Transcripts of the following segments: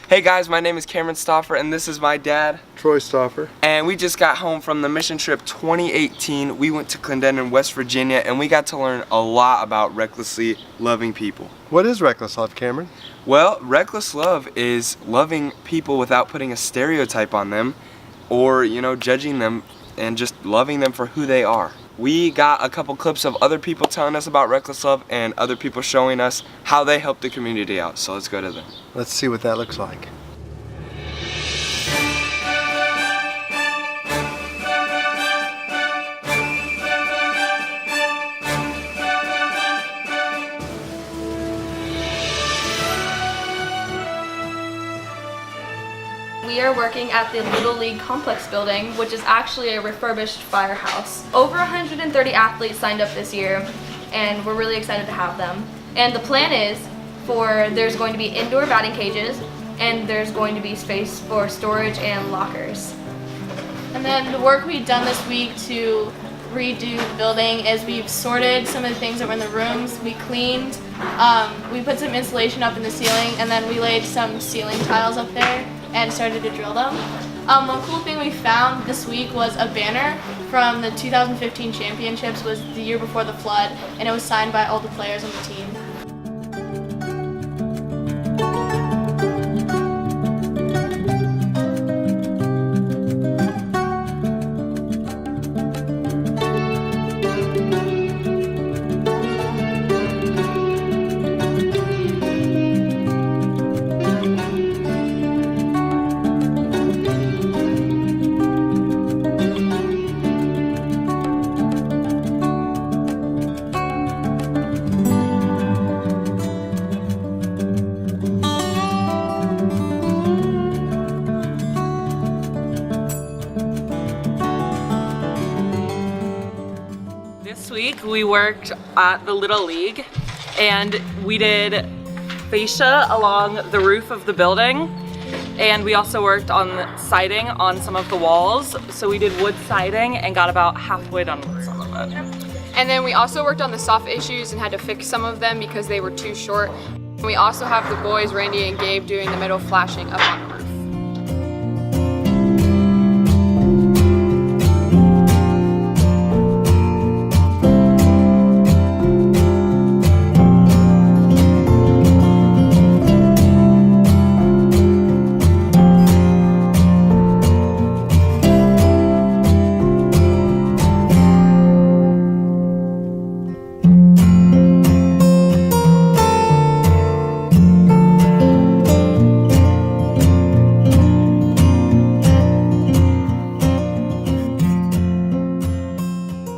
Hey guys, my name is Cameron Stauffer and this is my dad, Troy Stauffer. And we just got home from the mission trip 2018. We went to Clendenin, West Virginia, and we got to learn a lot about recklessly loving people. What is reckless love, Cameron? Well, reckless love is loving people without putting a stereotype on them or, judging them and just loving them for who they are. We got a couple clips of other people telling us about reckless love and other people showing us how they help the community out. So let's go to them. Let's see what that looks like. We are working at the Little League Complex building, which is actually a refurbished firehouse. Over 130 athletes signed up this year, and we're really excited to have them. And the plan is there's going to be indoor batting cages, and there's going to be space for storage and lockers. And then the work we've done this week to redo the building is we've sorted some of the things that were in the rooms, we cleaned, we put some insulation up in the ceiling, and then we laid some ceiling tiles up there and started to drill them. One cool thing we found this week was a banner from the 2015 championships, was the year before the flood, and it was signed by all the players on the team. This week we worked at the Little League and we did fascia along the roof of the building, and we also worked on siding on some of the walls. So we did wood siding and got about halfway done with some of it. And then we also worked on the soft issues and had to fix some of them because they were too short. We also have the boys, Randy and Gabe, doing the middle flashing up on the roof.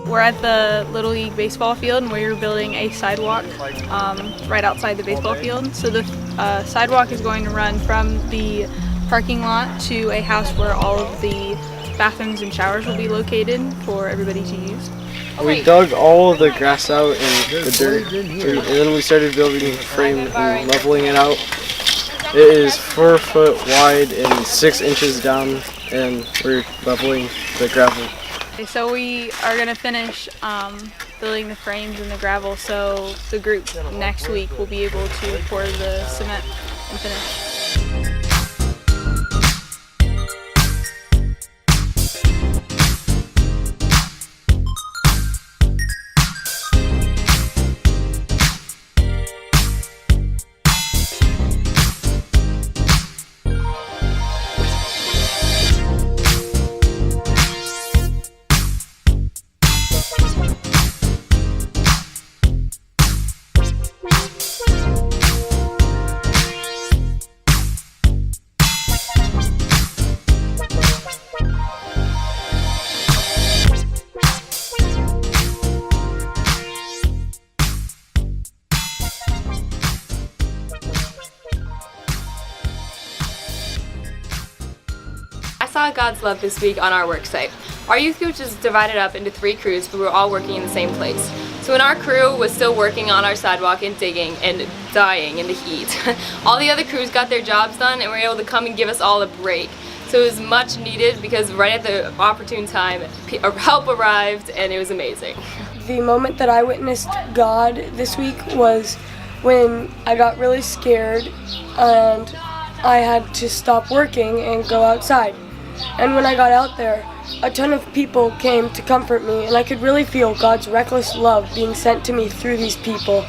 We're at the Little League baseball field and we're building a sidewalk right outside the baseball field. So the sidewalk is going to run from the parking lot to a house where all of the bathrooms and showers will be located for everybody to use. We dug all of the grass out and the dirt, and then we started building the frame and leveling it out. It is 4 foot wide and 6 inches down, and we're leveling the gravel. So we are going to finish building the frames and the gravel, so the group next week will be able to pour the cement and finish. I saw God's love this week on our work site. Our youth group is divided up into 3 crews, but we're all working in the same place. So when our crew was still working on our sidewalk and digging and dying in the heat, all the other crews got their jobs done and were able to come and give us all a break. So it was much needed because right at the opportune time, help arrived and it was amazing. The moment that I witnessed God this week was when I got really scared and I had to stop working and go outside. And when I got out there, a ton of people came to comfort me, and I could really feel God's reckless love being sent to me through these people,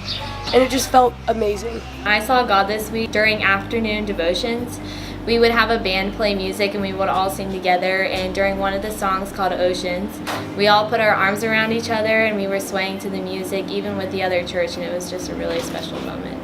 and it just felt amazing. I saw God this week during afternoon devotions. We would have a band play music and we would all sing together, and during one of the songs called Oceans, we all put our arms around each other and we were swaying to the music even with the other church, and it was just a really special moment.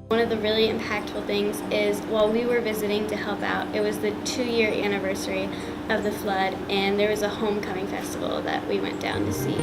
One of the really impactful things is while we were visiting to help out, it was the 2-year anniversary of the flood, and there was a homecoming festival that we went down to see.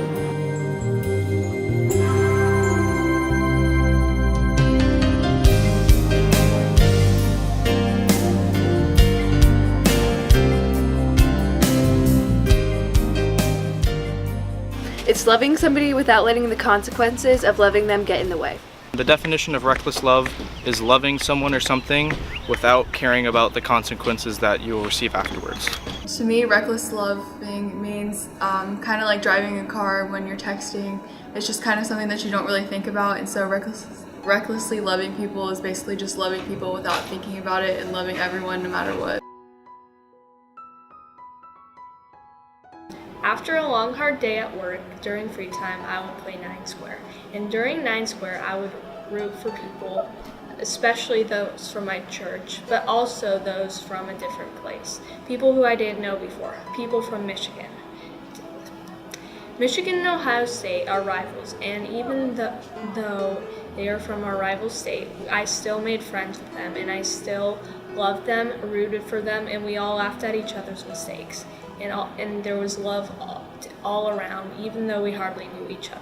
It's loving somebody without letting the consequences of loving them get in the way. The definition of reckless love is loving someone or something without caring about the consequences that you will receive afterwards. To me, reckless loving means kind of like driving a car when you're texting. It's just kind of something that you don't really think about, and so recklessly loving people is basically just loving people without thinking about it and loving everyone no matter what. After a long hard day at work, during free time, I would play 9 Square. And during 9 Square, I would root for people, especially those from my church, but also those from a different place. People who I didn't know before, people from Michigan. Michigan and Ohio State are rivals, and even though they are from our rival state, I still made friends with them, and I still loved them, rooted for them, and we all laughed at each other's mistakes. And there was love all around, even though we hardly knew each other.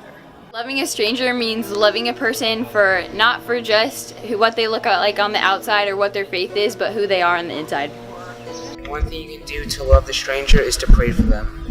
Loving a stranger means loving a person for not for just what they look like on the outside or what their faith is, but who they are on the inside. One thing you can do to love the stranger is to pray for them.